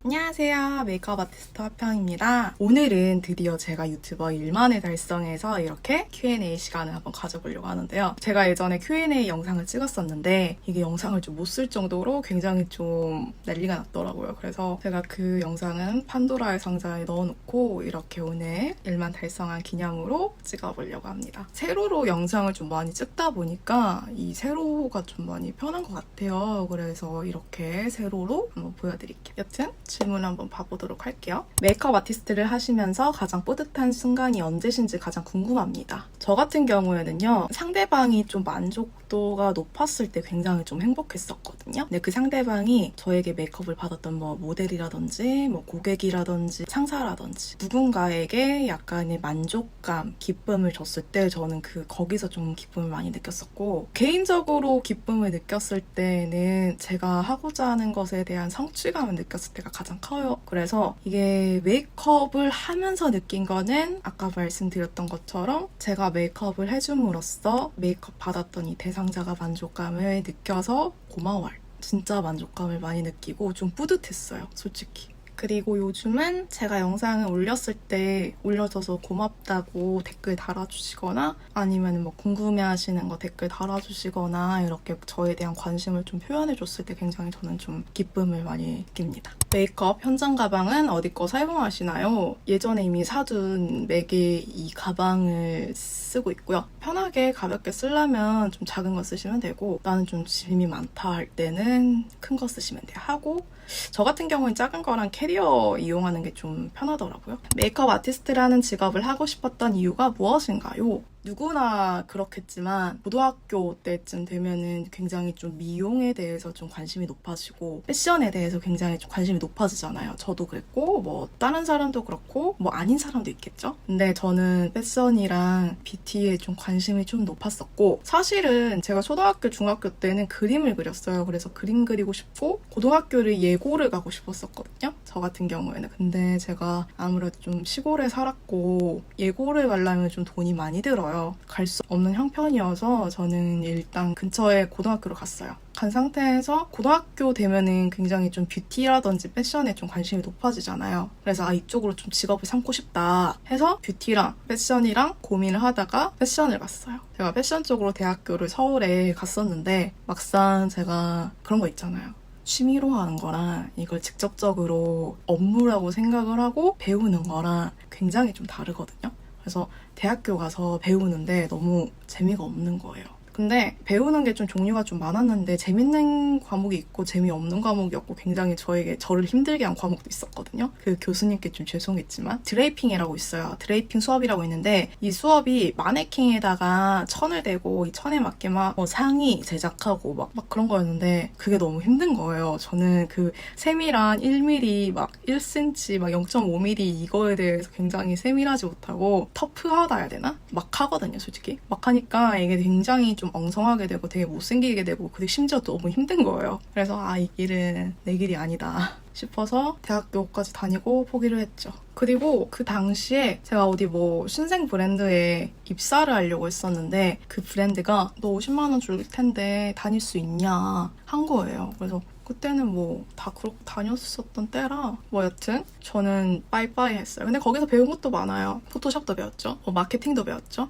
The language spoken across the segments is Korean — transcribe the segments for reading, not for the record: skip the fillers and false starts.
안녕하세요. 메이크업 아티스트 화평입니다. 오늘은 드디어 제가 유튜버 1만을 달성해서 이렇게 Q&A 시간을 한번 가져보려고 하는데요. 제가 예전에 Q&A 영상을 찍었었는데 이게 영상을 좀 못 쓸 정도로 굉장히 좀 난리가 났더라고요. 그래서 제가 그 영상은 판도라의 상자에 넣어놓고 이렇게 오늘 1만 달성한 기념으로 찍어보려고 합니다. 세로로 영상을 좀 많이 찍다 보니까 이 세로가 좀 많이 편한 것 같아요. 그래서 이렇게 세로로 한번 보여드릴게요. 여튼 질문 한번 봐보도록 할게요. 메이크업 아티스트를 하시면서 가장 뿌듯한 순간이 언제신지 가장 궁금합니다. 저 같은 경우에는요, 상대방이 좀 만족도가 높았을 때 굉장히 좀 행복했었거든요. 근데 그 상대방이 저에게 메이크업을 받았던 뭐 모델이라든지 뭐 고객이라든지 상사라든지 누군가에게 약간의 만족감, 기쁨을 줬을 때 저는 거기서 좀 기쁨을 많이 느꼈었고, 개인적으로 기쁨을 느꼈을 때는 제가 하고자 하는 것에 대한 성취감을 느꼈을 때가 가장 커요. 그래서 이게 메이크업을 하면서 느낀 거는 아까 말씀드렸던 것처럼 제가 메이크업을 해줌으로써 메이크업 받았던 이 대상자가 만족감을 느껴서 고마워할, 진짜 만족감을 많이 느끼고 좀 뿌듯했어요, 솔직히. 그리고 요즘은 제가 영상을 올렸을 때 올려줘서 고맙다고 댓글 달아주시거나 아니면 뭐 궁금해하시는 거 댓글 달아주시거나 이렇게 저에 대한 관심을 좀 표현해줬을 때 굉장히 저는 좀 기쁨을 많이 느낍니다. 메이크업 현장 가방은 어디 거 사용하시나요? 예전에 이미 사둔 맥의 이 가방을 쓰고 있고요. 편하게 가볍게 쓰려면 좀 작은 거 쓰시면 되고, 나는 좀 짐이 많다 할 때는 큰 거 쓰시면 돼요. 하고 저 같은 경우는 작은 거랑 캐리어 이용하는 게 좀 편하더라고요. 메이크업 아티스트라는 직업을 하고 싶었던 이유가 무엇인가요? 누구나 그렇겠지만 고등학교 때쯤 되면은 굉장히 좀 미용에 대해서 좀 관심이 높아지고 패션에 대해서 굉장히 좀 관심이 높아지잖아요. 저도 그랬고 뭐 다른 사람도 그렇고 뭐 아닌 사람도 있겠죠. 근데 저는 패션이랑 뷰티에 좀 관심이 좀 높았었고, 사실은 제가 초등학교, 중학교 때는 그림을 그렸어요. 그래서 그림 그리고 싶고 고등학교를 예고를 가고 싶었었거든요. 저 같은 경우에는. 근데 제가 아무래도 좀 시골에 살았고 예고를 가려면 좀 돈이 많이 들어요. 갈 수 없는 형편이어서 저는 일단 근처에 고등학교를 갔어요. 간 상태에서 고등학교 되면은 굉장히 좀 뷰티라든지 패션에 좀 관심이 높아지잖아요. 그래서 이쪽으로 좀 직업을 삼고 싶다 해서 뷰티랑 패션이랑 고민을 하다가 패션을 갔어요. 제가 패션 쪽으로 대학교를 서울에 갔었는데 막상 제가 그런 거 있잖아요. 취미로 하는 거랑 이걸 직접적으로 업무라고 생각을 하고 배우는 거랑 굉장히 좀 다르거든요. 그래서 대학교 가서 배우는데 너무 재미가 없는 거예요. 근데 배우는 게 좀 종류가 좀 많았는데 재밌는 과목이 있고 재미없는 과목이었고 굉장히 저를 힘들게 한 과목도 있었거든요. 그 교수님께 좀 죄송했지만 드레이핑이라고 있어요. 드레이핑 수업이라고 있는데 이 수업이 마네킹에다가 천을 대고 이 천에 맞게 막 상의 제작하고 막 그런 거였는데 그게 너무 힘든 거예요. 저는 그 세밀한 1mm 막 1cm 막 0.5mm 이거에 대해서 굉장히 세밀하지 못하고 터프하다 해야 되나? 막 하거든요, 솔직히. 막 하니까 이게 굉장히 좀 엉성하게 되고 되게 못생기게 되고 그리고 심지어 너무 힘든 거예요. 그래서 이 길은 내 길이 아니다 싶어서 대학교까지 다니고 포기를 했죠. 그리고 그 당시에 제가 어디 뭐 신생 브랜드에 입사를 하려고 했었는데 그 브랜드가 너 50만 원 줄 텐데 다닐 수 있냐 한 거예요. 그래서 그때는 뭐 다 그렇게 다녔었던 때라 뭐 여튼 저는 빠이빠이 했어요. 근데 거기서 배운 것도 많아요. 포토샵도 배웠죠. 마케팅도 배웠죠.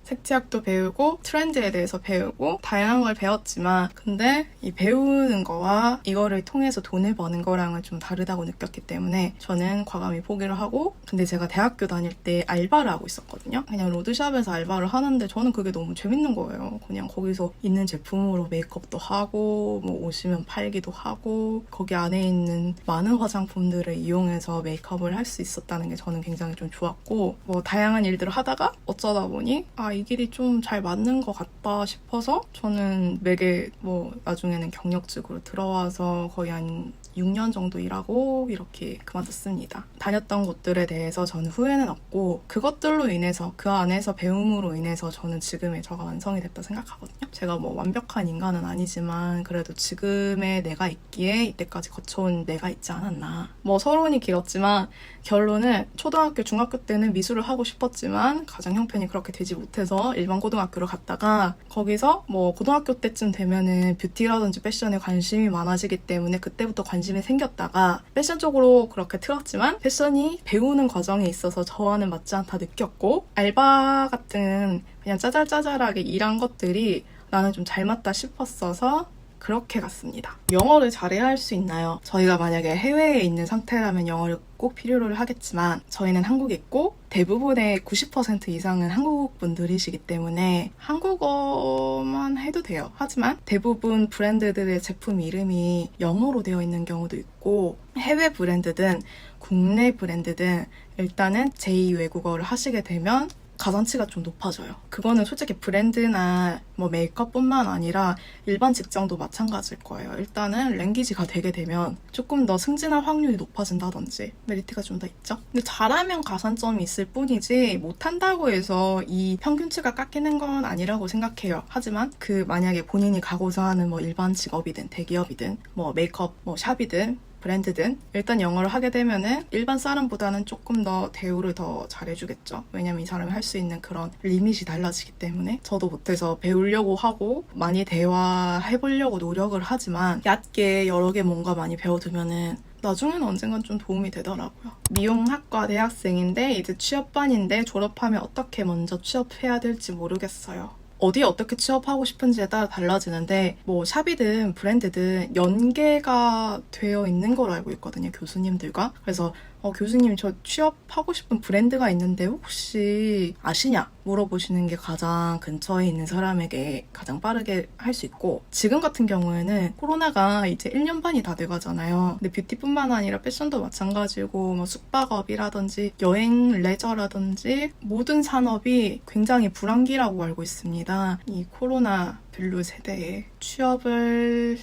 색채학도 배우고 트렌드에 대해서 배우고 다양한 걸 배웠지만, 근데 이 배우는 거와 이거를 통해서 돈을 버는 거랑은 좀 다르다고 느꼈기 때문에 저는 과감히 포기를 하고, 근데 제가 대학교 다닐 때 알바를 하고 있었거든요. 그냥 로드샵에서 알바를 하는데 저는 그게 너무 재밌는 거예요. 그냥 거기서 있는 제품으로 메이크업도 하고 뭐 오시면 팔기도 하고 거기 안에 있는 많은 화장품들을 이용해서 메이크업을 할 수 있었다는 게 저는 굉장히 좀 좋았고, 뭐 다양한 일들을 하다가 어쩌다 보니 이 길이 좀 잘 맞는 것 같다 싶어서 저는 맥에 뭐 나중에는 경력직으로 들어와서 거의 한 6년 정도 일하고 이렇게 그만뒀습니다. 다녔던 곳들에 대해서 저는 후회는 없고 그것들로 인해서 그 안에서 배움으로 인해서 저는 지금의 저가 완성이 됐다 생각하거든요. 제가 뭐 완벽한 인간은 아니지만 그래도 지금의 내가 있기에 이때까지 거쳐온 내가 있지 않았나. 뭐 서론이 길었지만 결론은 초등학교, 중학교 때는 미술을 하고 싶었지만 가정 형편이 그렇게 그렇게 되지 못해서 일반 고등학교를 갔다가 거기서 뭐 고등학교 때쯤 되면은 뷰티라든지 패션에 관심이 많아지기 때문에 그때부터 관심이 생겼다가 패션 쪽으로 그렇게 틀었지만 패션이 배우는 과정에 있어서 저와는 맞지 않다 느꼈고 알바 같은 그냥 짜잘짜잘하게 일한 것들이 나는 좀 잘 맞다 싶었어서 그렇게 갔습니다. 영어를 잘해야 할 수 있나요? 저희가 만약에 해외에 있는 상태라면 영어를 꼭 필요로 하겠지만 저희는 한국에 있고 대부분의 90% 이상은 한국 분들이시기 때문에 한국어만 해도 돼요. 하지만 대부분 브랜드들의 제품 이름이 영어로 되어 있는 경우도 있고 해외 브랜드든 국내 브랜드든 일단은 제2 외국어를 하시게 되면 가산치가 좀 높아져요. 그거는 솔직히 브랜드나 뭐 메이크업뿐만 아니라 일반 직장도 마찬가지일 거예요. 일단은 랭귀지가 되게 되면 조금 더 승진할 확률이 높아진다든지 메리트가 좀 더 있죠. 근데 잘하면 가산점이 있을 뿐이지 못한다고 해서 이 평균치가 깎이는 건 아니라고 생각해요. 하지만 그 만약에 본인이 가고자 하는 뭐 일반 직업이든 대기업이든 뭐 메이크업 뭐 샵이든 브랜드든 일단 영어를 하게 되면은 일반 사람보다는 조금 더 대우를 더 잘해주겠죠. 왜냐면 이 사람이 할 수 있는 그런 리밋이 달라지기 때문에 저도 못해서 배우려고 하고 많이 대화해보려고 노력을 하지만 얕게 여러 개 뭔가 많이 배워두면은 나중에는 언젠간 좀 도움이 되더라고요. 미용학과 대학생인데 이제 취업반인데 졸업하면 어떻게 먼저 취업해야 될지 모르겠어요. 어디에 어떻게 취업하고 싶은지에 따라 달라지는데 뭐 샵이든 브랜드든 연계가 되어 있는 걸로 알고 있거든요. 교수님들과. 그래서 교수님 저 취업하고 싶은 브랜드가 있는데 혹시 아시냐? 물어보시는 게 가장 근처에 있는 사람에게 가장 빠르게 할 수 있고 지금 같은 경우에는 코로나가 이제 1년 반이 다 돼가잖아요. 근데 뷰티뿐만 아니라 패션도 마찬가지고 뭐 숙박업이라든지 여행 레저라든지 모든 산업이 굉장히 불황기라고 알고 있습니다. 이 코로나 블루 세대에 취업을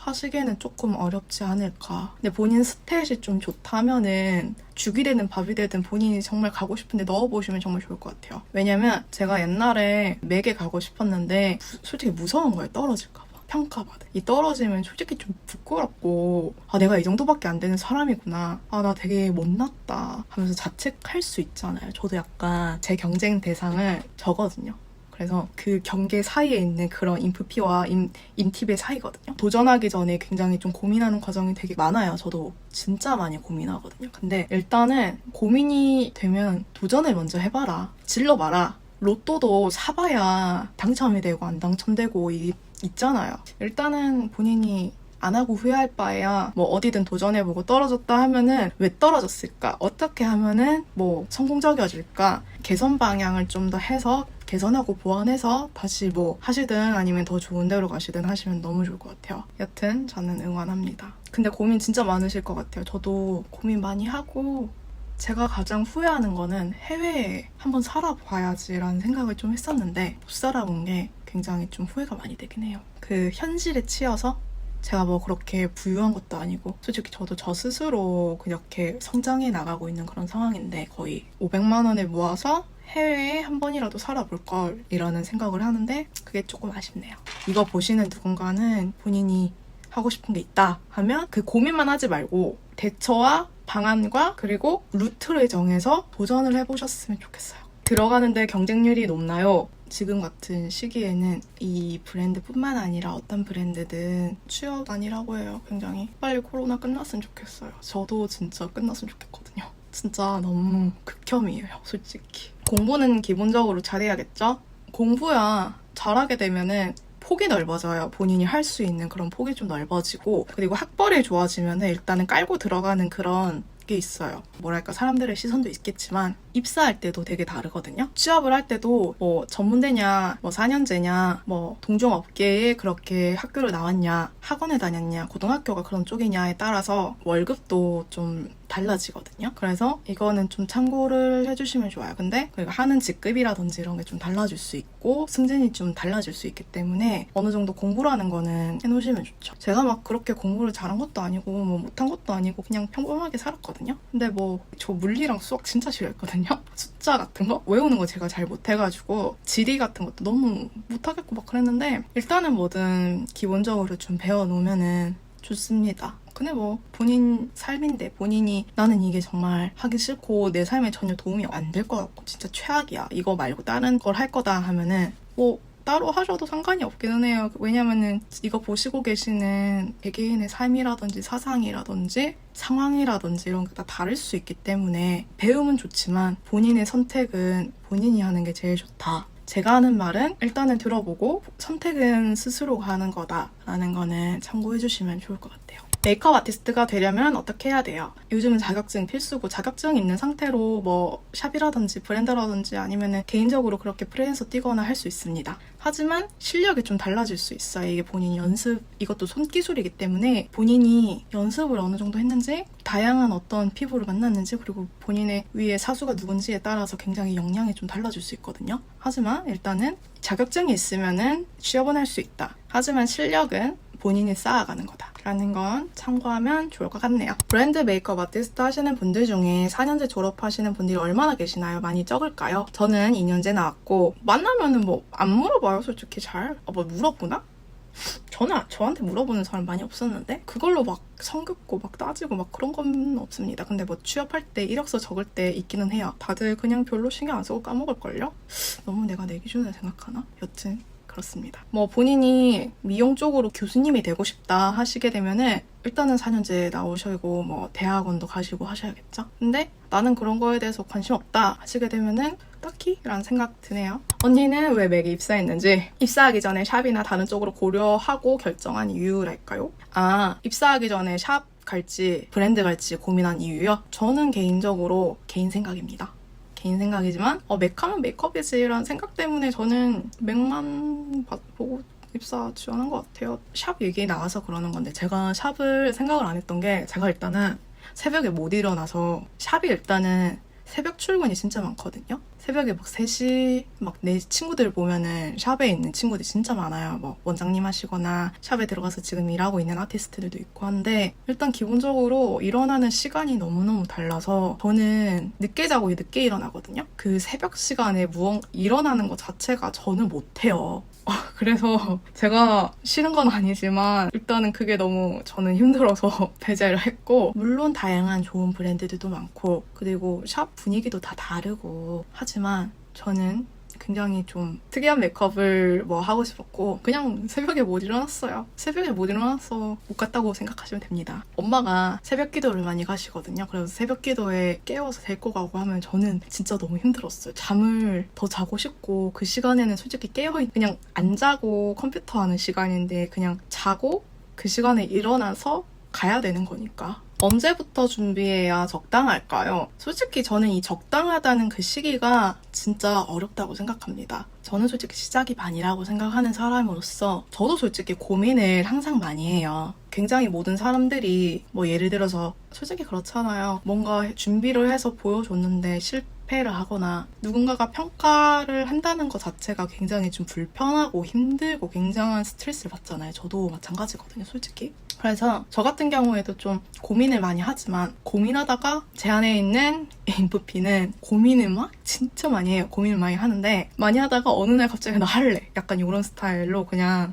하시기에는 조금 어렵지 않을까. 근데 본인 스탯이 좀 좋다면은 죽이 되든 밥이 되든 본인이 정말 가고 싶은데 넣어보시면 정말 좋을 것 같아요. 왜냐면 제가 옛날에 맥에 가고 싶었는데 솔직히 무서운 거예요. 떨어질까 봐. 평가받아. 이 떨어지면 솔직히 좀 부끄럽고 내가 이 정도밖에 안 되는 사람이구나. 나 되게 못났다 하면서 자책할 수 있잖아요. 저도 약간 제 경쟁 대상을 저거든요. 그래서 그 경계 사이에 있는 그런 인프피와 인팁의 사이거든요. 도전하기 전에 굉장히 좀 고민하는 과정이 되게 많아요. 저도 진짜 많이 고민하거든요. 근데 일단은 고민이 되면 도전을 먼저 해봐라. 질러봐라. 로또도 사봐야 당첨이 되고 안 당첨되고 있잖아요. 일단은 본인이 안 하고 후회할 바에야 뭐 어디든 도전해보고 떨어졌다 하면은 왜 떨어졌을까? 어떻게 하면은 뭐 성공적이어질까? 개선 방향을 좀 더 해서 개선하고 보완해서 다시 뭐 하시든 아니면 더 좋은 데로 가시든 하시면 너무 좋을 것 같아요. 여튼 저는 응원합니다. 근데 고민 진짜 많으실 것 같아요. 저도 고민 많이 하고 제가 가장 후회하는 거는 해외에 한번 살아봐야지라는 생각을 좀 했었는데 못 살아본 게 굉장히 좀 후회가 많이 되긴 해요. 그 현실에 치여서 제가 뭐 그렇게 부유한 것도 아니고 솔직히 저도 저 스스로 그렇게 성장해 나가고 있는 그런 상황인데 거의 500만 원을 모아서 해외에 한 번이라도 살아볼 걸 이라는 생각을 하는데 그게 조금 아쉽네요. 이거 보시는 누군가는 본인이 하고 싶은 게 있다 하면 그 고민만 하지 말고 대처와 방안과 그리고 루트를 정해서 도전을 해보셨으면 좋겠어요. 들어가는데 경쟁률이 높나요? 지금 같은 시기에는 이 브랜드뿐만 아니라 어떤 브랜드든 취업 아니라고 해요. 굉장히 빨리 코로나 끝났으면 좋겠어요. 저도 진짜 끝났으면 좋겠거든요. 진짜 너무 극혐이에요, 솔직히. 공부는 기본적으로 잘해야겠죠? 공부야 잘하게 되면은 폭이 넓어져요. 본인이 할 수 있는 그런 폭이 좀 넓어지고 그리고 학벌이 좋아지면 일단은 깔고 들어가는 그런 게 있어요. 뭐랄까 사람들의 시선도 있겠지만 입사할 때도 되게 다르거든요. 취업을 할 때도 뭐 전문대냐 뭐 4년제냐 뭐 동종업계에 그렇게 학교를 나왔냐 학원에 다녔냐 고등학교가 그런 쪽이냐에 따라서 월급도 좀 달라지거든요. 그래서 이거는 좀 참고를 해주시면 좋아요. 근데 하는 직급이라든지 이런 게 좀 달라질 수 있고 승진이 좀 달라질 수 있기 때문에 어느 정도 공부라는 거는 해놓으시면 좋죠. 제가 막 그렇게 공부를 잘한 것도 아니고 뭐 못한 것도 아니고 그냥 평범하게 살았거든요. 근데 뭐 저 물리랑 수학 진짜 싫어했거든요. 숫자 같은 거 외우는 거 제가 잘 못해가지고 지리 같은 것도 너무 못하겠고 막 그랬는데 일단은 뭐든 기본적으로 좀 배워놓으면은 좋습니다. 근데 뭐 본인 삶인데 본인이 나는 이게 정말 하기 싫고 내 삶에 전혀 도움이 안 될 것 같고 진짜 최악이야. 이거 말고 다른 걸 할 거다 하면은 뭐 따로 하셔도 상관이 없기는 해요. 왜냐면은 이거 보시고 계시는 개개인의 삶이라든지 사상이라든지 상황이라든지 이런 게 다 다를 수 있기 때문에 배움은 좋지만 본인의 선택은 본인이 하는 게 제일 좋다. 제가 하는 말은 일단은 들어보고 선택은 스스로가 하는 거다라는 거는 참고해 주시면 좋을 것 같아요. 메이크업 아티스트가 되려면 어떻게 해야 돼요? 요즘은 자격증 필수고 자격증 있는 상태로 뭐 샵이라든지 브랜드라든지 아니면은 개인적으로 그렇게 프리랜서 뛰거나 할 수 있습니다. 하지만 실력이 좀 달라질 수 있어요. 이게 본인 연습, 이것도 손기술이기 때문에 본인이 연습을 어느 정도 했는지 다양한 어떤 피부를 만났는지 그리고 본인의 위에 사수가 누군지에 따라서 굉장히 역량이 좀 달라질 수 있거든요. 하지만 일단은 자격증이 있으면은 취업은 할 수 있다. 하지만 실력은 본인이 쌓아가는 거다라는 건 참고하면 좋을 것 같네요. 브랜드 메이크업 아티스트 하시는 분들 중에 4년제 졸업하시는 분들이 얼마나 계시나요? 많이 적을까요? 저는 2년제 나왔고 만나면은 뭐 안 물어봐요 솔직히 잘. 뭐 물어보나? 저한테 물어보는 사람 많이 없었는데 그걸로 막 성급고 막 따지고 막 그런 건 없습니다. 근데 뭐 취업할 때 이력서 적을 때 있기는 해요. 다들 그냥 별로 신경 안 쓰고 까먹을걸요? 너무 내가 내 기준을 생각하나? 여튼 그렇습니다. 뭐 본인이 미용 쪽으로 교수님이 되고 싶다 하시게 되면은 일단은 4년제 나오시고 뭐 대학원도 가시고 하셔야겠죠? 근데 나는 그런 거에 대해서 관심 없다 하시게 되면은 딱히 라는 생각 드네요. 언니는 왜 맥에 입사했는지 입사하기 전에 샵이나 다른 쪽으로 고려하고 결정한 이유랄까요? 입사하기 전에 샵 갈지 브랜드 갈지 고민한 이유요? 저는 개인적으로 개인 생각입니다. 개인 생각이지만 맥하면 메이크업이지 이런 생각 때문에 저는 맥만 보고 입사 지원한 것 같아요. 샵 얘기 나와서 그러는 건데 제가 샵을 생각을 안 했던 게 제가 일단은 새벽에 못 일어나서 샵이 일단은 새벽 출근이 진짜 많거든요. 새벽에 막 3시 막 내 친구들 보면은 샵에 있는 친구들이 진짜 많아요. 뭐 원장님 하시거나 샵에 들어가서 지금 일하고 있는 아티스트들도 있고 한데 일단 기본적으로 일어나는 시간이 너무너무 달라서 저는 늦게 자고 늦게 일어나거든요. 그 새벽 시간에 일어나는 것 자체가 저는 못해요. 그래서 제가 싫은 건 아니지만 일단은 그게 너무 저는 힘들어서 배제를 했고 물론 다양한 좋은 브랜드들도 많고 그리고 샵 분위기도 다 다르고 하지만 저는 굉장히 좀 특이한 메이크업을 뭐 하고 싶었고 그냥 새벽에 못 일어났어요. 새벽에 못 일어나서 못 갔다고 생각하시면 됩니다. 엄마가 새벽 기도를 많이 가시거든요. 그래서 새벽 기도에 깨워서 데리고 가고 하면 저는 진짜 너무 힘들었어요. 잠을 더 자고 싶고 그 시간에는 솔직히 그냥 안 자고 컴퓨터 하는 시간인데 그냥 자고 그 시간에 일어나서 가야 되는 거니까. 언제부터 준비해야 적당할까요? 솔직히 저는 이 적당하다는 그 시기가 진짜 어렵다고 생각합니다. 저는 솔직히 시작이 반이라고 생각하는 사람으로서 저도 솔직히 고민을 항상 많이 해요. 굉장히 모든 사람들이 뭐 예를 들어서 솔직히 그렇잖아요. 뭔가 준비를 해서 보여줬는데 실패를 하거나 누군가가 평가를 한다는 것 자체가 굉장히 좀 불편하고 힘들고 굉장한 스트레스를 받잖아요. 저도 마찬가지거든요, 솔직히. 그래서 저 같은 경우에도 좀 고민을 많이 하지만 고민하다가 제 안에 있는 인프피는 고민을 막 진짜 많이 해요. 고민을 많이 하는데 많이 하다가 어느 날 갑자기 나 할래. 약간 이런 스타일로 그냥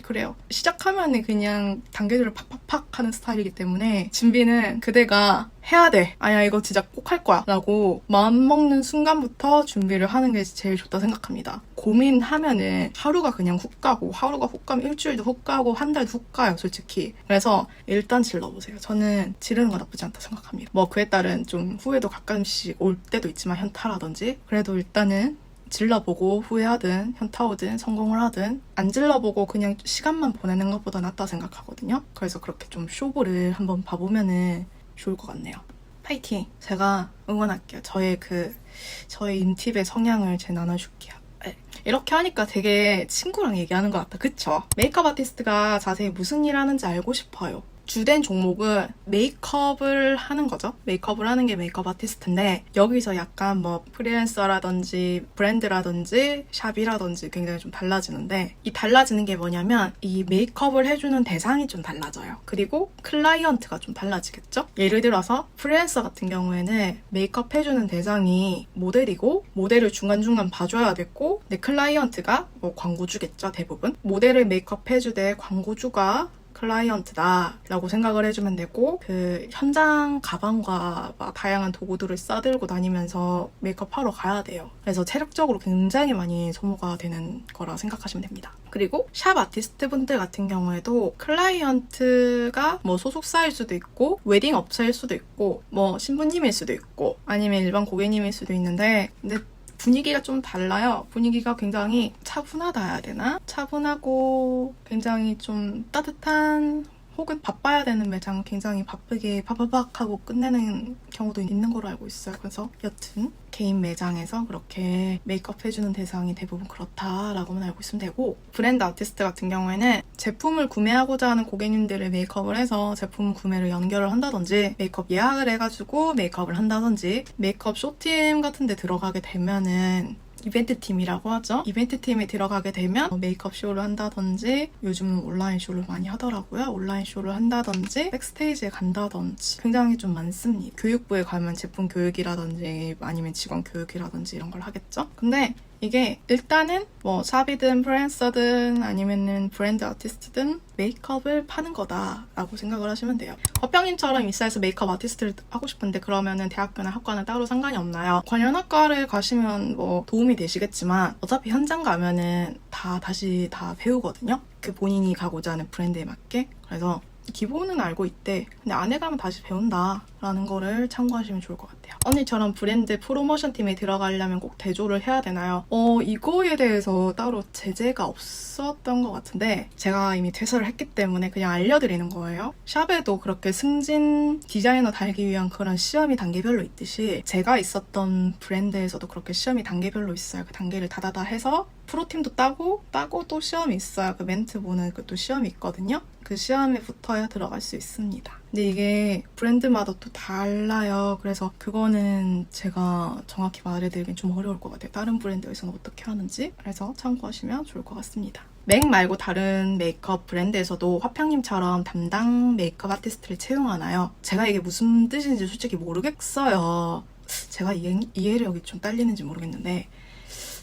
그래요. 시작하면은 그냥 단계들을 팍팍팍 하는 스타일이기 때문에 준비는 그대가 해야 돼. 아니야 이거 진짜 꼭 할 거야 라고 마음먹는 순간부터 준비를 하는 게 제일 좋다 생각합니다. 고민하면은 하루가 그냥 훅 가고 하루가 훅 가면 일주일도 훅 가고 한 달도 훅 가요 솔직히. 그래서 일단 질러보세요. 저는 지르는 거 나쁘지 않다 생각합니다. 뭐 그에 따른 좀 후회도 가끔씩 올 때도 있지만 현타라든지 그래도 일단은 질러보고 후회하든 현타 오든 성공을 하든 안 질러보고 그냥 시간만 보내는 것보다 낫다 생각하거든요. 그래서 그렇게 좀 쇼부를 한번 봐보면은 좋을 것 같네요. 파이팅! 제가 응원할게요. 저의 인팁의 성향을 제가 나눠줄게요. 네. 이렇게 하니까 되게 친구랑 얘기하는 것 같다. 그쵸? 메이크업 아티스트가 자세히 무슨 일 하는지 알고 싶어요. 주된 종목은 메이크업을 하는 거죠. 메이크업을 하는 게 메이크업 아티스트인데 여기서 약간 뭐 프리랜서라든지 브랜드라든지 샵이라든지 굉장히 좀 달라지는데 이 달라지는 게 뭐냐면 이 메이크업을 해주는 대상이 좀 달라져요. 그리고 클라이언트가 좀 달라지겠죠? 예를 들어서 프리랜서 같은 경우에는 메이크업 해주는 대상이 모델이고 모델을 중간중간 봐줘야겠고 내 클라이언트가 뭐 광고주겠죠 대부분. 모델을 메이크업 해주되 광고주가 클라이언트다라고 생각을 해주면 되고, 그 현장 가방과 막 다양한 도구들을 싸들고 다니면서 메이크업 하러 가야 돼요. 그래서 체력적으로 굉장히 많이 소모가 되는 거라 생각하시면 됩니다. 그리고 샵 아티스트 분들 같은 경우에도 클라이언트가 뭐 소속사일 수도 있고 웨딩 업체일 수도 있고 뭐 신부님일 수도 있고 아니면 일반 고객님일 수도 있는데, 근데 분위기가 좀 달라요. 분위기가 굉장히 차분하다 해야 되나? 차분하고 굉장히 좀 따뜻한, 혹은 바빠야 되는 매장 굉장히 바쁘게 파바박 하고 끝내는 경우도 있는 걸로 알고 있어요. 그래서 여튼 개인 매장에서 그렇게 메이크업 해주는 대상이 대부분 그렇다라고만 알고 있으면 되고, 브랜드 아티스트 같은 경우에는 제품을 구매하고자 하는 고객님들을 메이크업을 해서 제품 구매를 연결을 한다든지, 메이크업 예약을 해가지고 메이크업을 한다든지, 메이크업 쇼팀 같은 데 들어가게 되면은 이벤트 팀이라고 하죠. 이벤트 팀에 들어가게 되면 메이크업 쇼를 한다든지, 요즘은 온라인 쇼를 많이 하더라고요. 온라인 쇼를 한다든지, 백스테이지에 간다든지 굉장히 좀 많습니다. 교육부에 가면 제품 교육이라든지 아니면 직원 교육이라든지 이런 걸 하겠죠. 근데 이게 일단은 뭐 샵이든 프리랜서든 아니면은 브랜드 아티스트든 메이크업을 파는 거다라고 생각을 하시면 돼요. 허평님처럼 인스타에서 메이크업 아티스트를 하고 싶은데 그러면은 대학교나 학과는 따로 상관이 없나요? 관련 학과를 가시면 뭐 도움이 되시겠지만 어차피 현장 가면은 다시 다 배우거든요. 그 본인이 가고자 하는 브랜드에 맞게. 그래서 기본은 알고 있대. 근데 안에 가면 다시 배운다라는 거를 참고하시면 좋을 것 같아요. 언니처럼 브랜드 프로모션 팀에 들어가려면 꼭 대조를 해야 되나요? 이거에 대해서 따로 제재가 없었던 것 같은데 제가 이미 퇴사를 했기 때문에 그냥 알려드리는 거예요. 샵에도 그렇게 승진 디자이너 달기 위한 그런 시험이 단계별로 있듯이 제가 있었던 브랜드에서도 그렇게 시험이 단계별로 있어요. 그 단계를 다다다 해서 프로팀도 따고 또 시험이 있어요. 그 멘트 보는 그 또 시험이 있거든요. 그 시험에 붙어야 들어갈 수 있습니다. 근데 이게 브랜드마다 또 달라요. 그래서 그거는 제가 정확히 말해드리긴 좀 어려울 것 같아요. 다른 브랜드에서는 어떻게 하는지. 그래서 참고하시면 좋을 것 같습니다. 맥 말고 다른 메이크업 브랜드에서도 화평님처럼 담당 메이크업 아티스트를 채용하나요? 제가 이게 무슨 뜻인지 솔직히 모르겠어요. 제가 이해력이 좀 딸리는지 모르겠는데,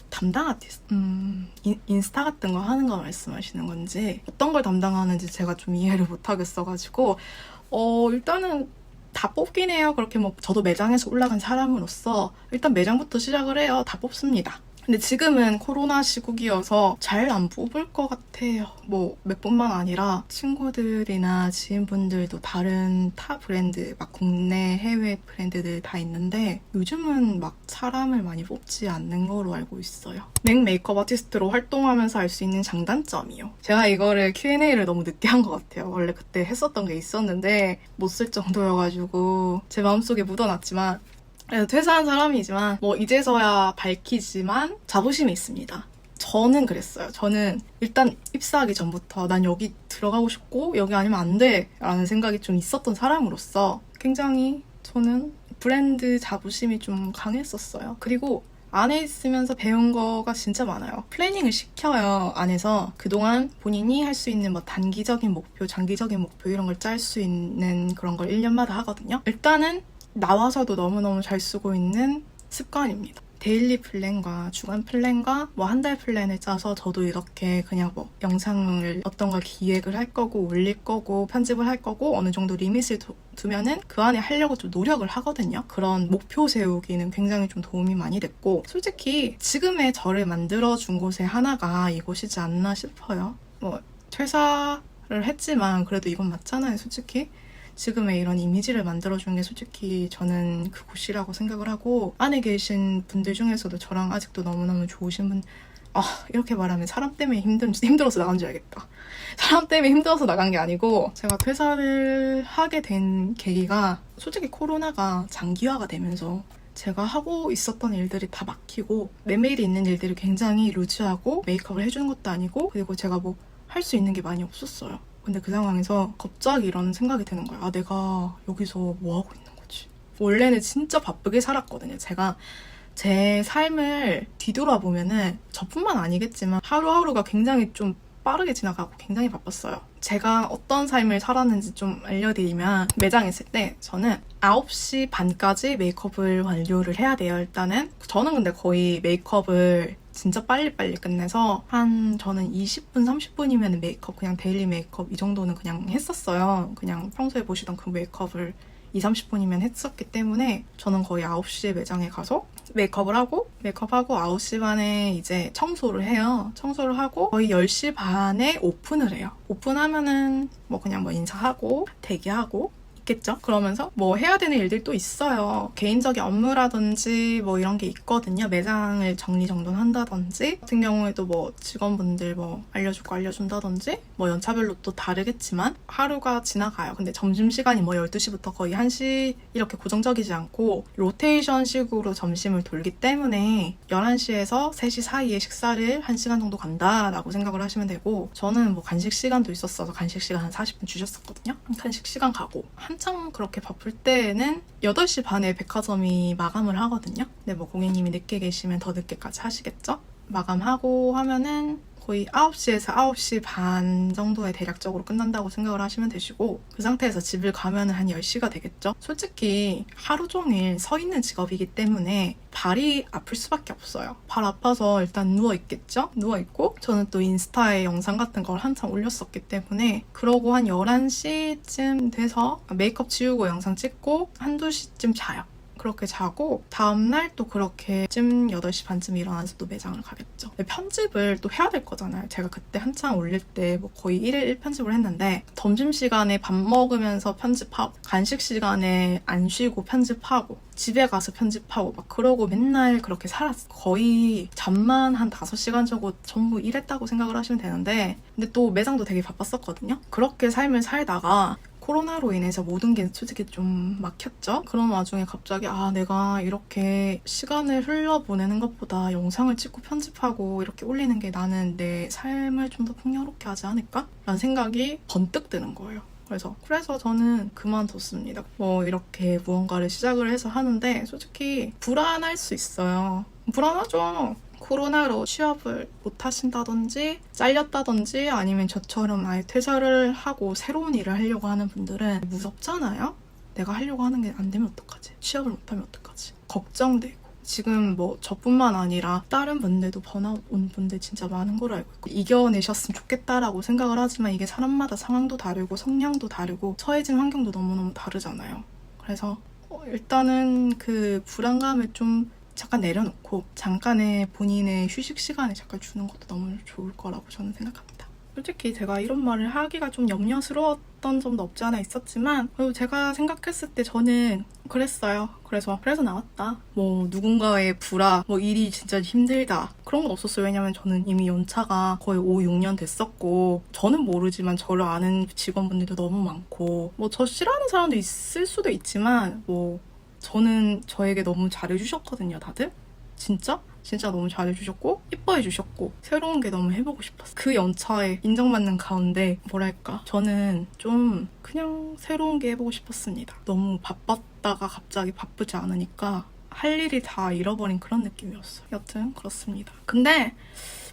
담당 아티스트, 인스타 같은 거 하는 거 말씀하시는 건지 어떤 걸 담당하는지 제가 좀 이해를 못하겠어가지고 일단은 다 뽑긴 해요. 그렇게 뭐 저도 매장에서 올라간 사람으로서 일단 매장부터 시작을 해요. 다 뽑습니다. 근데 지금은 코로나 시국이어서 잘 안 뽑을 것 같아요. 뭐 몇 분만 아니라 친구들이나 지인분들도 다른 타 브랜드, 막 국내 해외 브랜드들 다 있는데 요즘은 막 사람을 많이 뽑지 않는 거로 알고 있어요. 맥 메이크업 아티스트로 활동하면서 알 수 있는 장단점이요. 제가 이거를 Q&A를 너무 늦게 한 것 같아요. 원래 그때 했었던 게 있었는데 못 쓸 정도여가지고 제 마음속에 묻어놨지만, 그래서 퇴사한 사람이지만 뭐 이제서야 밝히지만 자부심이 있습니다. 저는 그랬어요. 저는 일단 입사하기 전부터 난 여기 들어가고 싶고 여기 아니면 안 돼 라는 생각이 좀 있었던 사람으로서 굉장히 저는 브랜드 자부심이 좀 강했었어요. 그리고 안에 있으면서 배운 거가 진짜 많아요. 플래닝을 시켜요. 안에서 그동안 본인이 할 수 있는 뭐 단기적인 목표, 장기적인 목표 이런 걸 짤 수 있는 그런 걸 1년마다 하거든요. 일단은 나와서도 너무너무 잘 쓰고 있는 습관입니다. 데일리 플랜과 주간 플랜과 뭐 한 달 플랜을 짜서 저도 이렇게 그냥 뭐 영상을 어떤 걸 기획을 할 거고 올릴 거고 편집을 할 거고 어느 정도 리밋을 두면은 그 안에 하려고 좀 노력을 하거든요. 그런 목표 세우기는 굉장히 좀 도움이 많이 됐고, 솔직히 지금의 저를 만들어준 곳의 하나가 이곳이지 않나 싶어요. 뭐 퇴사를 했지만 그래도 이건 맞잖아요, 솔직히. 지금의 이런 이미지를 만들어준 게 솔직히 저는 그곳이라고 생각을 하고, 안에 계신 분들 중에서도 저랑 아직도 너무너무 좋으신 분, 이렇게 말하면 사람 때문에 힘들어서 나간 줄 알겠다. 사람 때문에 힘들어서 나간 게 아니고, 제가 퇴사를 하게 된 계기가 솔직히 코로나가 장기화가 되면서 제가 하고 있었던 일들이 다 막히고 매일이 있는 일들이 굉장히 루즈하고 메이크업을 해주는 것도 아니고, 그리고 제가 뭐 할 수 있는 게 많이 없었어요. 근데 그 상황에서 갑자기 이런 생각이 드는 거야. 내가 여기서 뭐 하고 있는 거지? 원래는 진짜 바쁘게 살았거든요. 제가 제 삶을 뒤돌아보면은 저뿐만 아니겠지만 하루하루가 굉장히 좀 빠르게 지나가고 굉장히 바빴어요. 제가 어떤 삶을 살았는지 좀 알려드리면, 매장에 있을 때 저는 9시 반까지 메이크업을 완료를 해야 돼요. 일단은 저는 근데 거의 메이크업을 진짜 빨리빨리 끝내서 저는 20분, 30분이면 메이크업, 그냥 데일리 메이크업 이 정도는 그냥 했었어요. 그냥 평소에 보시던 그 메이크업을 2, 30분이면 했었기 때문에 저는 거의 9시에 매장에 가서 메이크업하고 9시 반에 이제 청소를 해요. 청소를 하고 거의 10시 반에 오픈을 해요. 오픈하면은 뭐 그냥 뭐 인사하고 대기하고 있겠죠? 그러면서 뭐 해야 되는 일들도 있어요. 개인적인 업무라든지 뭐 이런 게 있거든요. 매장을 정리정돈한다든지 같은 경우에도 뭐 직원분들 뭐 알려줄 거 알려준다든지 뭐 연차별로 또 다르겠지만 하루가 지나가요. 근데 점심시간이 뭐 12시부터 거의 1시 이렇게 고정적이지 않고 로테이션식으로 점심을 돌기 때문에 11시에서 3시 사이에 식사를 1시간 정도 간다라고 생각을 하시면 되고, 저는 뭐 간식 시간도 있었어서 간식 시간 한 40분 주셨었거든요. 간식 시간 가고 한창 그렇게 바쁠 때는 8시 반에 백화점이 마감을 하거든요. 근데 뭐 고객님이 늦게 계시면 더 늦게까지 하시겠죠? 마감하고 하면은 거의 9시에서 9시 반 정도에 대략적으로 끝난다고 생각을 하시면 되시고, 그 상태에서 집을 가면 한 10시가 되겠죠? 솔직히 하루 종일 서 있는 직업이기 때문에 발이 아플 수밖에 없어요. 발 아파서 일단 누워있겠죠? 누워있고 저는 또 인스타에 영상 같은 걸 한참 올렸었기 때문에 그러고 한 11시쯤 돼서 메이크업 지우고 영상 찍고 한두 시쯤 자요. 그렇게 자고 다음날 또 그렇게쯤 8시 반쯤 일어나서 또 매장을 가겠죠. 편집을 또 해야 될 거잖아요. 제가 그때 한창 올릴 때 뭐 거의 1일 1편집을 했는데 점심시간에 밥 먹으면서 편집하고 간식 시간에 안 쉬고 편집하고 집에 가서 편집하고 막 그러고 맨날 그렇게 살았어. 거의 잠만 한 5시간 정도 전부 일했다고 생각을 하시면 되는데, 근데 또 매장도 되게 바빴었거든요. 그렇게 삶을 살다가 코로나로 인해서 모든 게 솔직히 좀 막혔죠. 그런 와중에 갑자기 내가 이렇게 시간을 흘려보내는 것보다 영상을 찍고 편집하고 이렇게 올리는 게 나는 내 삶을 좀 더 풍요롭게 하지 않을까? 라는 생각이 번뜩 드는 거예요. 그래서 저는 그만뒀습니다. 뭐 이렇게 무언가를 시작을 해서 하는데 솔직히 불안할 수 있어요. 불안하죠. 코로나로 취업을 못 하신다든지 잘렸다든지 아니면 저처럼 아예 퇴사를 하고 새로운 일을 하려고 하는 분들은 무섭잖아요? 내가 하려고 하는 게 안 되면 어떡하지? 취업을 못 하면 어떡하지? 걱정되고. 지금 뭐 저뿐만 아니라 다른 분들도 번아웃 온 분들 진짜 많은 걸로 알고 있고, 이겨내셨으면 좋겠다라고 생각을 하지만 이게 사람마다 상황도 다르고 성향도 다르고 처해진 환경도 너무너무 다르잖아요. 그래서 일단은 그 불안감을 좀 잠깐 내려놓고 잠깐의 본인의 휴식 시간을 잠깐 주는 것도 너무 좋을 거라고 저는 생각합니다. 솔직히 제가 이런 말을 하기가 좀 염려스러웠던 점도 없지 않아 있었지만 그래도 제가 생각했을 때 저는 그랬어요. 그래서 나왔다. 뭐 누군가의 불화, 뭐 일이 진짜 힘들다 그런 건 없었어요. 왜냐면 저는 이미 연차가 거의 5, 6년 됐었고 저는 모르지만 저를 아는 직원분들도 너무 많고 뭐 저 싫어하는 사람도 있을 수도 있지만 뭐 저는 저에게 너무 잘해주셨거든요, 다들. 진짜 너무 잘해주셨고 이뻐해주셨고 새로운 게 너무 해보고 싶었어요. 그 연차에 인정받는 가운데 뭐랄까 저는 좀 그냥 새로운 게 해보고 싶었습니다. 너무 바빴다가 갑자기 바쁘지 않으니까 할 일이 다 잃어버린 그런 느낌이었어요. 여튼 그렇습니다. 근데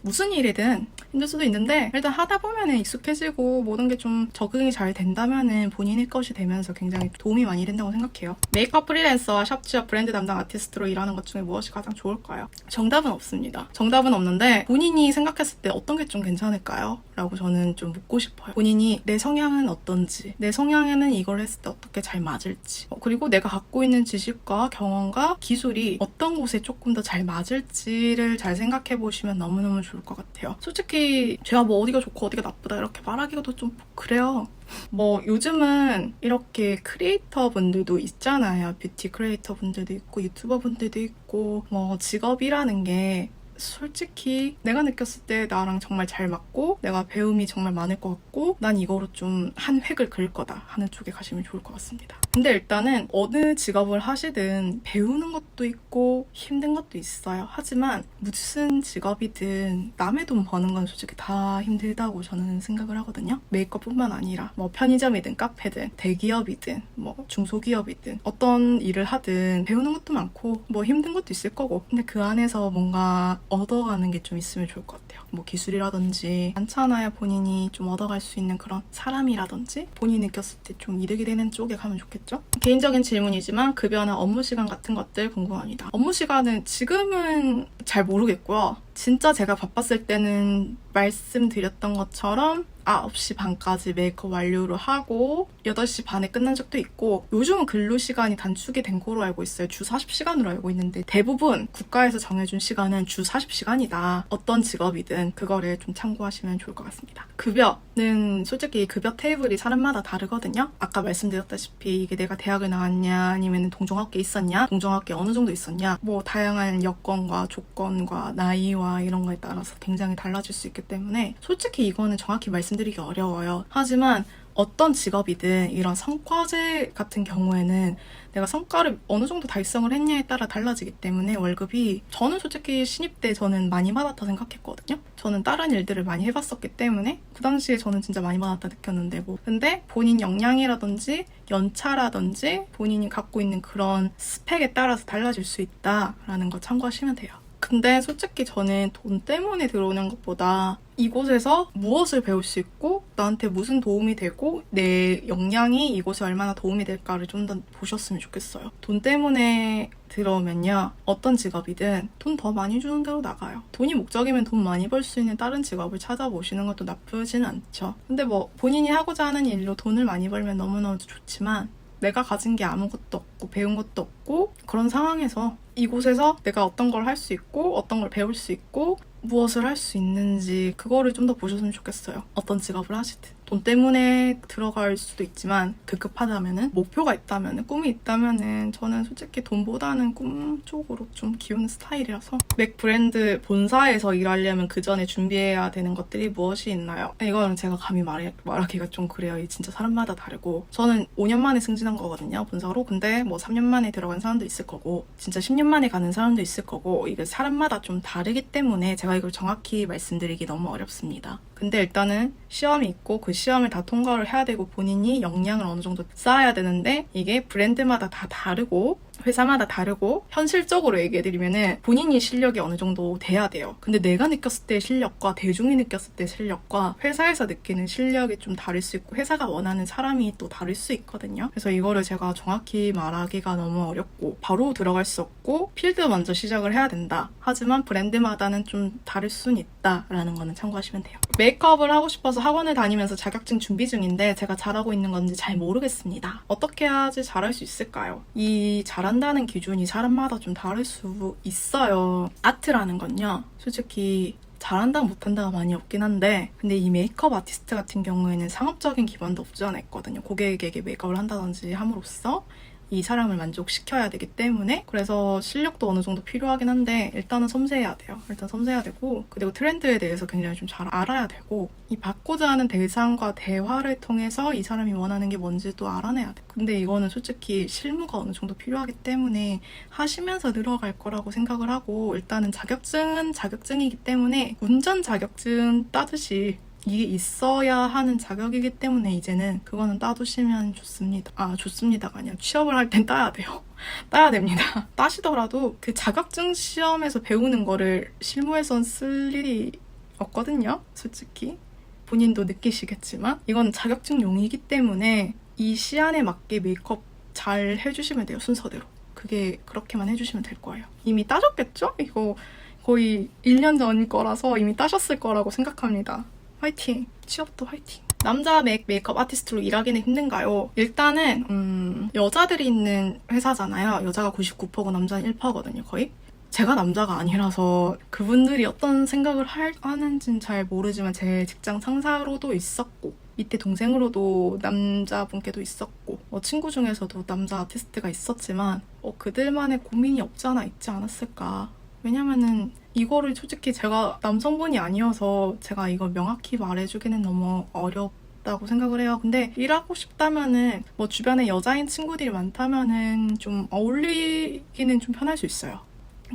무슨 일이든 힘들 수도 있는데 일단 하다 보면 익숙해지고 모든 게 좀 적응이 잘 된다면 본인의 것이 되면서 굉장히 도움이 많이 된다고 생각해요. 메이크업 프리랜서와 샵 취업 브랜드 담당 아티스트로 일하는 것 중에 무엇이 가장 좋을까요? 정답은 없습니다. 정답은 없는데 본인이 생각했을 때 어떤 게 좀 괜찮을까요? 라고 저는 좀 묻고 싶어요. 본인이 내 성향은 어떤지, 내 성향에는 이걸 했을 때 어떻게 잘 맞을지, 그리고 내가 갖고 있는 지식과 경험과 기술이 어떤 곳에 조금 더 잘 맞을지를 잘 생각해 보시면 너무너무 좋을 것 같아요. 솔직히 제가 뭐 어디가 좋고 어디가 나쁘다 이렇게 말하기도 좀 그래요. 뭐 요즘은 이렇게 크리에이터 분들도 있잖아요. 뷰티 크리에이터 분들도 있고 유튜버 분들도 있고 뭐 직업이라는 게 솔직히 내가 느꼈을 때 나랑 정말 잘 맞고 내가 배움이 정말 많을 것 같고 난 이거로 좀 한 획을 그을 거다 하는 쪽에 가시면 좋을 것 같습니다. 근데 일단은 어느 직업을 하시든 배우는 것도 있고 힘든 것도 있어요. 하지만 무슨 직업이든 남의 돈 버는 건 솔직히 다 힘들다고 저는 생각을 하거든요. 메이크업뿐만 아니라 뭐 편의점이든 카페든 대기업이든 뭐 중소기업이든 어떤 일을 하든 배우는 것도 많고 뭐 힘든 것도 있을 거고, 근데 그 안에서 뭔가 얻어가는 게 좀 있으면 좋을 것 같아요. 뭐 기술이라든지 많잖아요. 본인이 좀 얻어갈 수 있는 그런 사람이라든지 본인이 느꼈을 때 좀 이득이 되는 쪽에 가면 좋겠죠. 하겠죠? 개인적인 질문이지만 급여나 업무 시간 같은 것들 궁금합니다. 업무 시간은 지금은 잘 모르겠고요. 진짜 제가 바빴을 때는 말씀드렸던 것처럼 9시 반까지 메이크업 완료를 하고 8시 반에 끝난 적도 있고, 요즘은 근로 시간이 단축이 된 거로 알고 있어요. 주 40시간으로 알고 있는데 대부분 국가에서 정해준 시간은 주 40시간이다. 어떤 직업이든 그거를 좀 참고하시면 좋을 것 같습니다. 급여는 솔직히 급여 테이블이 사람마다 다르거든요. 아까 말씀드렸다시피 이게 내가 대학을 나왔냐 아니면 동종학교에 있었냐, 동종학교에 어느 정도 있었냐, 뭐 다양한 여건과 조건과 나이와 이런 거에 따라서 굉장히 달라질 수 있기 때문에 솔직히 이거는 정확히 말씀드리기 어려워요. 하지만 어떤 직업이든 이런 성과제 같은 경우에는 내가 성과를 어느 정도 달성을 했냐에 따라 달라지기 때문에 월급이, 저는 솔직히 신입 때 저는 많이 받았다 생각했거든요. 저는 다른 일들을 많이 해봤었기 때문에 그 당시에 저는 진짜 많이 받았다 느꼈는데, 근데 본인 역량이라든지 연차라든지 본인이 갖고 있는 그런 스펙에 따라서 달라질 수 있다라는 걸 참고하시면 돼요. 근데 솔직히 저는 돈 때문에 들어오는 것보다 이곳에서 무엇을 배울 수 있고 나한테 무슨 도움이 되고 내 역량이 이곳에 얼마나 도움이 될까를 좀 더 보셨으면 좋겠어요. 돈 때문에 들어오면요, 어떤 직업이든 돈 더 많이 주는 대로 나가요. 돈이 목적이면 돈 많이 벌 수 있는 다른 직업을 찾아보시는 것도 나쁘지는 않죠. 근데 뭐 본인이 하고자 하는 일로 돈을 많이 벌면 너무너무 좋지만 내가 가진 게 아무것도 없고 배운 것도 없고, 그런 상황에서 이곳에서 내가 어떤 걸 할 수 있고 어떤 걸 배울 수 있고 무엇을 할 수 있는지 그거를 좀 더 보셨으면 좋겠어요. 어떤 직업을 하시든. 돈 때문에 들어갈 수도 있지만 급급하다면은, 목표가 있다면은, 꿈이 있다면은 저는 솔직히 돈보다는 꿈 쪽으로 좀 기우는 스타일이라서. 맥 브랜드 본사에서 일하려면 그 전에 준비해야 되는 것들이 무엇이 있나요? 이거는 제가 감히 말하기가 좀 그래요. 이 진짜 사람마다 다르고, 저는 5년 만에 승진한 거거든요, 본사로. 근데 뭐 3년 만에 들어간 사람도 있을 거고 진짜 10년 만에 가는 사람도 있을 거고, 이게 사람마다 좀 다르기 때문에 제가 이걸 정확히 말씀드리기 너무 어렵습니다. 근데 일단은 시험이 있고 그 시험을 다 통과를 해야 되고 본인이 역량을 어느 정도 쌓아야 되는데, 이게 브랜드마다 다 다르고 회사마다 다르고, 현실적으로 얘기해드리면은 본인이 실력이 어느 정도 돼야 돼요. 근데 내가 느꼈을 때 실력과 대중이 느꼈을 때 실력과 회사에서 느끼는 실력이 좀 다를 수 있고, 회사가 원하는 사람이 또 다를 수 있거든요. 그래서 이거를 제가 정확히 말하기가 너무 어렵고, 바로 들어갈 수 없고 필드 먼저 시작을 해야 된다. 하지만 브랜드마다는 좀 다를 수는 있다라는 거는 참고하시면 돼요. 메이크업을 하고 싶어서 학원을 다니면서 자격증 준비 중인데 제가 잘하고 있는 건지 잘 모르겠습니다. 어떻게 해야지 잘할 수 있을까요? 이 잘한다는 기준이 사람마다 좀 다를 수 있어요. 아트라는 건요, 솔직히 잘한다 못한다가 많이 없긴 한데, 근데 이 메이크업 아티스트 같은 경우에는 상업적인 기반도 없지 않아 있거든요. 고객에게 메이크업을 한다든지 함으로써 이 사람을 만족시켜야 되기 때문에, 그래서 실력도 어느 정도 필요하긴 한데 일단은 섬세해야 돼요. 일단 섬세해야 되고, 그리고 트렌드에 대해서 굉장히 좀 잘 알아야 되고, 이 받고자 하는 대상과 대화를 통해서 이 사람이 원하는 게 뭔지도 알아내야 돼. 근데 이거는 솔직히 실무가 어느 정도 필요하기 때문에 하시면서 늘어갈 거라고 생각을 하고, 일단은 자격증은 자격증이기 때문에 운전 자격증 따듯이 이게 있어야 하는 자격이기 때문에 이제는 그거는 따두시면 좋습니다. 좋습니다가 아니라 취업을 할 땐 따야 돼요. 따야 됩니다. 따시더라도 그 자격증 시험에서 배우는 거를 실무에선 쓸 일이 없거든요, 솔직히. 본인도 느끼시겠지만 이건 자격증용이기 때문에 이 시안에 맞게 메이크업 잘 해주시면 돼요, 순서대로. 그게 그렇게만 해주시면 될 거예요. 이미 따셨겠죠? 이거 거의 1년 전 거라서 이미 따셨을 거라고 생각합니다. 화이팅! 취업도 화이팅! 남자 메이크업 아티스트로 일하기는 힘든가요? 일단은 여자들이 있는 회사잖아요. 여자가 99%고 남자는 1%거든요, 거의. 제가 남자가 아니라서 그분들이 어떤 생각을 하는지는 잘 모르지만 제 직장 상사로도 있었고, 밑에 동생으로도 남자분께도 있었고, 친구 중에서도 남자 아티스트가 있었지만 그들만의 고민이 없지 않아 있지 않았을까. 왜냐면은 이거를 솔직히 제가 남성분이 아니어서 제가 이걸 명확히 말해주기는 너무 어렵다고 생각을 해요. 근데 일하고 싶다면은 뭐 주변에 여자인 친구들이 많다면은 좀 어울리기는 좀 편할 수 있어요.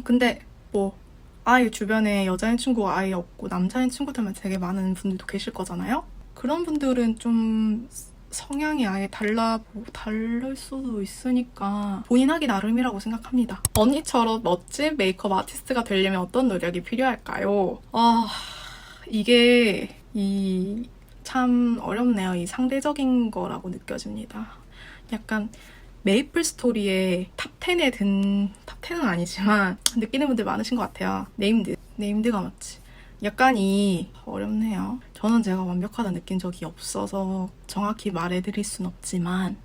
근데 뭐 아예 주변에 여자인 친구가 아예 없고 남자인 친구들만 되게 많은 분들도 계실 거잖아요. 그런 분들은 좀 성향이 아예 다를 수도 있으니까 본인 하기 나름이라고 생각합니다. 언니처럼 멋진 메이크업 아티스트가 되려면 어떤 노력이 필요할까요? 이게 참 어렵네요. 이 상대적인 거라고 느껴집니다. 약간 메이플 스토리의 탑10에 든, 탑10은 아니지만 느끼는 분들 많으신 것 같아요. 네임드가 맞지. 약간 어렵네요. 저는 제가 완벽하다 느낀 적이 없어서 정확히 말해드릴 순 없지만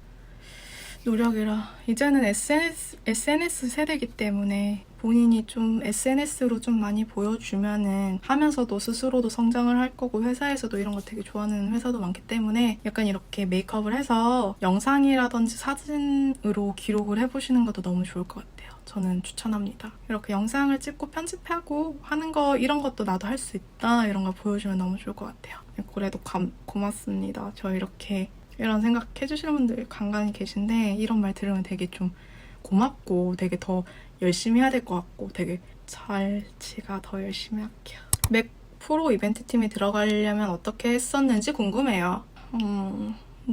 노력이라. 이제는 SNS 세대이기 때문에 본인이 좀 SNS로 좀 많이 보여주면은 하면서도 스스로도 성장을 할 거고 회사에서도 이런 거 되게 좋아하는 회사도 많기 때문에 약간 이렇게 메이크업을 해서 영상이라든지 사진으로 기록을 해보시는 것도 너무 좋을 것 같아요. 저는 추천합니다. 이렇게 영상을 찍고 편집하고 하는 거 이런 것도 나도 할 수 있다 이런 거 보여주면 너무 좋을 것 같아요. 그래도 고맙습니다. 저 이렇게 이런 생각 해주시는 분들 간간히 계신데 이런 말 들으면 되게 좀 고맙고 되게 더 열심히 해야 될 것 같고 되게 제가 더 열심히 할게요. 맥 프로 이벤트 팀에 들어가려면 어떻게 했었는지 궁금해요.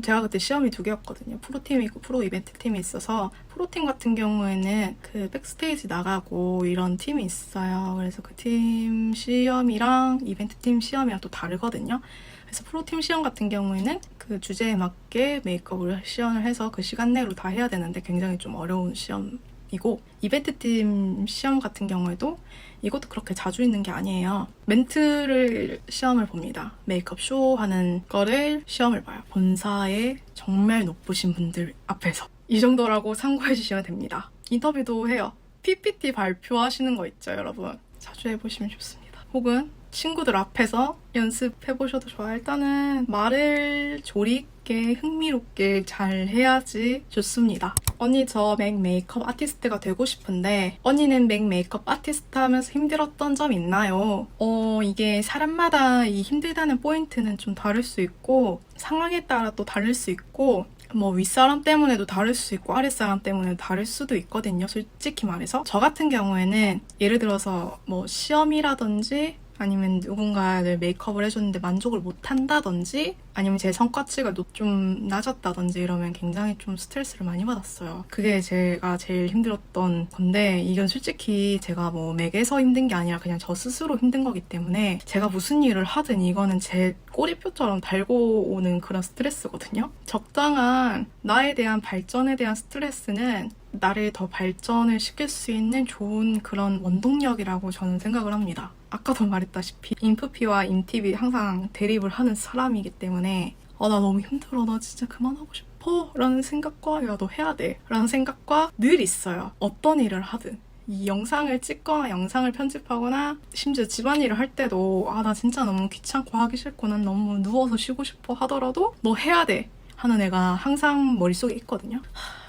제가 그때 시험이 2개였거든요. 프로팀이 있고 프로 이벤트 팀이 있어서 프로팀 같은 경우에는 그 백스테이지 나가고 이런 팀이 있어요. 그래서 그 팀 시험이랑 이벤트 팀 시험이랑 또 다르거든요. 그래서 프로팀 시험 같은 경우에는 그 주제에 맞게 메이크업을 시연을 해서 그 시간 내로 다 해야 되는데 굉장히 좀 어려운 시험이고 이벤트팀 시험 같은 경우에도 이것도 그렇게 자주 있는 게 아니에요. 멘트를 시험을 봅니다. 메이크업 쇼 하는 거를 시험을 봐요. 본사에 정말 높으신 분들 앞에서. 이 정도라고 참고해 주시면 됩니다. 인터뷰도 해요. PPT 발표하시는 거 있죠, 여러분. 자주 해보시면 좋습니다. 혹은 친구들 앞에서 연습해보셔도 좋아요. 일단은 말을 조리 있게 흥미롭게 잘 해야지 좋습니다. 언니 저 맥 메이크업 아티스트가 되고 싶은데 언니는 맥 메이크업 아티스트 하면서 힘들었던 점 있나요? 이게 사람마다 이 힘들다는 포인트는 좀 다를 수 있고 상황에 따라 또 다를 수 있고 뭐 윗사람 때문에도 다를 수 있고 아랫사람 때문에도 다를 수도 있거든요. 솔직히 말해서 저 같은 경우에는 예를 들어서 뭐 시험이라든지 아니면 누군가를 메이크업을 해줬는데 만족을 못한다든지 아니면 제 성과치가 좀 낮았다든지 이러면 굉장히 좀 스트레스를 많이 받았어요. 그게 제가 제일 힘들었던 건데 이건 솔직히 제가 뭐 맥에서 힘든 게 아니라 그냥 저 스스로 힘든 거기 때문에 제가 무슨 일을 하든 이거는 제 꼬리표처럼 달고 오는 그런 스트레스거든요. 적당한 나에 대한 발전에 대한 스트레스는 나를 더 발전을 시킬 수 있는 좋은 그런 원동력이라고 저는 생각을 합니다. 아까도 말했다시피 인프피와 인팁이 항상 대립을 하는 사람이기 때문에 나 너무 힘들어, 나 진짜 그만하고 싶어 라는 생각과 야 너 해야 돼 라는 생각과 늘 있어요. 어떤 일을 하든 이 영상을 찍거나 영상을 편집하거나 심지어 집안일을 할 때도 나 진짜 너무 귀찮고 하기 싫고 난 너무 누워서 쉬고 싶어 하더라도 너 해야 돼 하는 애가 항상 머릿속에 있거든요.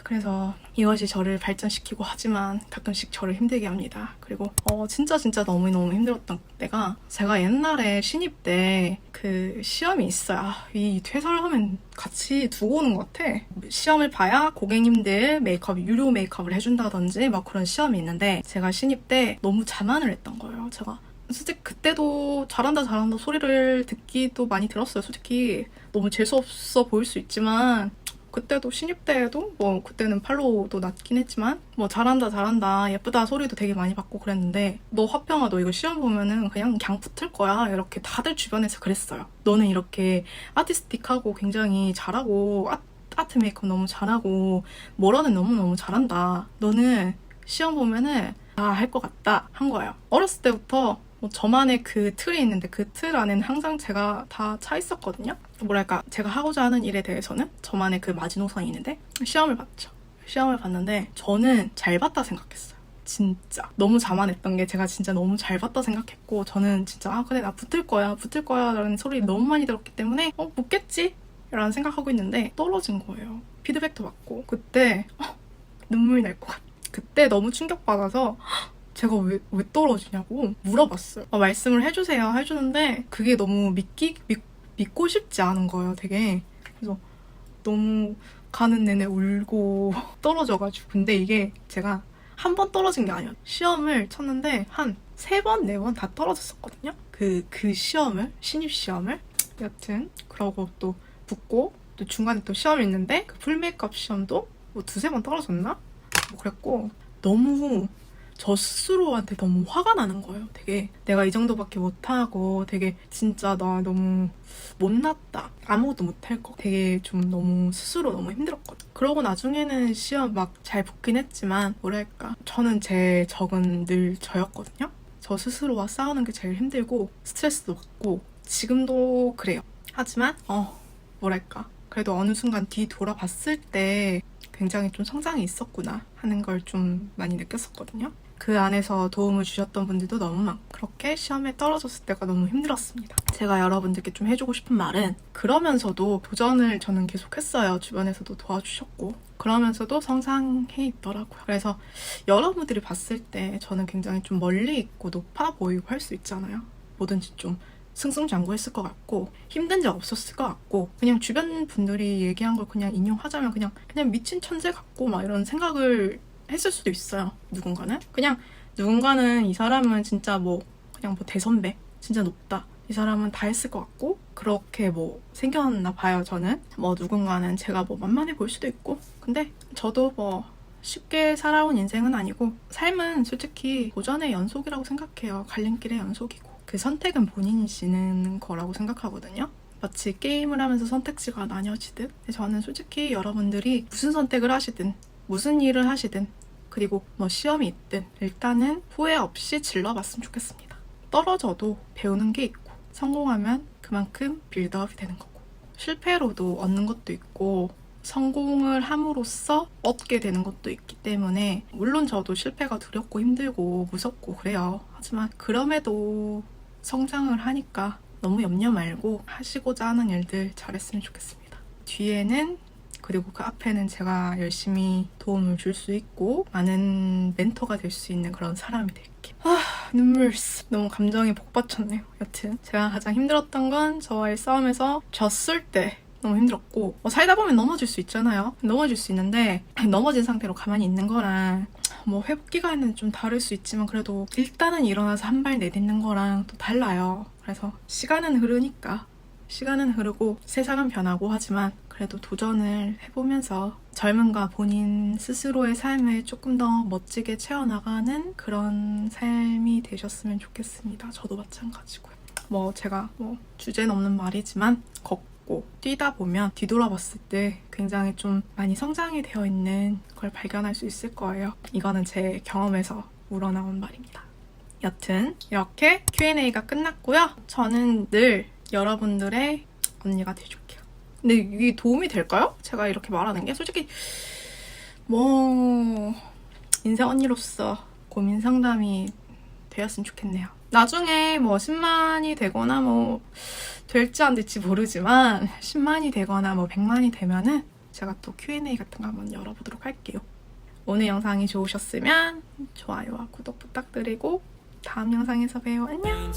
그래서 이것이 저를 발전시키고 하지만 가끔씩 저를 힘들게 합니다. 그리고 진짜 너무너무 힘들었던 때가 제가 옛날에 신입 때 그 시험이 있어요. 이 퇴사를 하면 같이 두고 오는 것 같아. 시험을 봐야 고객님들 메이크업, 유료 메이크업을 해준다든지 막 그런 시험이 있는데 제가 신입 때 너무 자만을 했던 거예요. 제가 솔직히 그때도 잘한다 소리를 듣기도 많이 들었어요. 솔직히 너무 재수없어 보일 수 있지만 그때도 신입 때에도 뭐 그때는 팔로우도 낮긴 했지만 뭐 잘한다 예쁘다 소리도 되게 많이 받고 그랬는데 너 화평아 너 이거 시험 보면은 그냥 붙을 거야 이렇게 다들 주변에서 그랬어요. 너는 이렇게 아티스틱하고 굉장히 잘하고 아트 메이크업 너무 잘하고 뭐라는 너무너무 잘한다. 너는 시험 보면은 다 할 것 같다 한 거예요. 어렸을 때부터 뭐 저만의 그 틀이 있는데 그 틀 안에는 항상 제가 다 차 있었거든요. 뭐랄까 제가 하고자 하는 일에 대해서는 저만의 그 마지노선이 있는데 시험을 봤죠. 시험을 봤는데 저는 잘 봤다 생각했어요. 진짜 너무 자만했던 게 제가 진짜 너무 잘 봤다 생각했고 저는 진짜 그래 나 붙을 거야 라는 소리 너무 많이 들었기 때문에 붙겠지? 라는 생각하고 있는데 떨어진 거예요. 피드백도 받고 그때 눈물이 날 것 같아. 그때 너무 충격받아서 제가 왜 떨어지냐고 물어봤어요. 말씀을 해주세요 해주는데 그게 너무 믿고 싶지 않은 거예요. 되게. 그래서 너무 가는 내내 울고 떨어져가지고 근데 이게 제가 한 번 떨어진 게 아니었어요. 시험을 쳤는데 한 3번, 4번 다 떨어졌었거든요. 그 시험을 신입 시험을 여튼 그러고 또 붙고 또 중간에 또 시험이 있는데 그 풀메이크업 시험도 뭐 2-3번 떨어졌나? 뭐 그랬고 너무 저 스스로한테 너무 화가 나는 거예요. 되게 내가 이 정도밖에 못하고 되게 진짜 나 너무 못났다. 아무것도 못할 거. 되게 좀 너무 스스로 너무 힘들었거든요. 그러고 나중에는 시험 막 잘 붙긴 했지만 뭐랄까 저는 제 적은 늘 저였거든요. 저 스스로와 싸우는 게 제일 힘들고 스트레스도 받고 지금도 그래요. 하지만 뭐랄까 그래도 어느 순간 뒤돌아봤을 때 굉장히 좀 성장이 있었구나 하는 걸 좀 많이 느꼈었거든요. 그 안에서 도움을 주셨던 분들도 너무 많고 그렇게 시험에 떨어졌을 때가 너무 힘들었습니다. 제가 여러분들께 좀 해주고 싶은 말은 그러면서도 도전을 저는 계속했어요. 주변에서도 도와주셨고 그러면서도 성장해 있더라고요. 그래서 여러분들이 봤을 때 저는 굉장히 좀 멀리 있고 높아 보이고 할 수 있잖아요. 뭐든지 좀 승승장구했을 것 같고 힘든 적 없었을 것 같고 그냥 주변 분들이 얘기한 걸 그냥 인용하자면 그냥 미친 천재 같고 막 이런 생각을 했을 수도 있어요. 누군가는 이 사람은 진짜 그냥 대선배 진짜 높다. 이 사람은 다 했을 것 같고 그렇게 생겼나 봐요. 저는 누군가는 제가 만만해 보일 수도 있고 근데 저도 쉽게 살아온 인생은 아니고 삶은 솔직히 도전의 연속이라고 생각해요. 갈림길의 연속이고 그 선택은 본인이 지는 거라고 생각하거든요. 마치 게임을 하면서 선택지가 나뉘어지듯 저는 솔직히 여러분들이 무슨 선택을 하시든 무슨 일을 하시든 그리고 시험이 있든 일단은 후회 없이 질러봤으면 좋겠습니다. 떨어져도 배우는 게 있고 성공하면 그만큼 빌드업이 되는 거고 실패로도 얻는 것도 있고 성공을 함으로써 얻게 되는 것도 있기 때문에 물론 저도 실패가 두렵고 힘들고 무섭고 그래요. 하지만 그럼에도 성장을 하니까 너무 염려 말고 하시고자 하는 일들 잘했으면 좋겠습니다. 뒤에는 그리고 그 앞에는 제가 열심히 도움을 줄 수 있고 많은 멘토가 될 수 있는 그런 사람이 될게요. 눈물. 너무 감정이 복받쳤네요. 여튼 제가 가장 힘들었던 건 저와의 싸움에서 졌을 때 너무 힘들었고 살다 보면 넘어질 수 있잖아요. 넘어질 수 있는데 넘어진 상태로 가만히 있는 거랑 회복 기간은 좀 다를 수 있지만 그래도 일단은 일어나서 한 발 내딛는 거랑 또 달라요. 그래서 시간은 흐르고 세상은 변하고 하지만 그래도 도전을 해보면서 젊음과 본인 스스로의 삶을 조금 더 멋지게 채워나가는 그런 삶이 되셨으면 좋겠습니다. 저도 마찬가지고요. 제가 주제는 없는 말이지만 걷고 뛰다 보면 뒤돌아봤을 때 굉장히 좀 많이 성장이 되어 있는 걸 발견할 수 있을 거예요. 이거는 제 경험에서 우러나온 말입니다. 여튼 이렇게 Q&A가 끝났고요. 저는 늘 여러분들의 언니가 돼줄게요. 근데 이게 도움이 될까요? 제가 이렇게 말하는 게 솔직히 인생 언니로서 고민 상담이 되었으면 좋겠네요. 나중에 10만이 되거나 될지 안 될지 모르지만 10만이 되거나 100만이 되면은 제가 또 Q&A 같은 거 한번 열어보도록 할게요. 오늘 영상이 좋으셨으면 좋아요와 구독 부탁드리고 다음 영상에서 봬요. 안녕!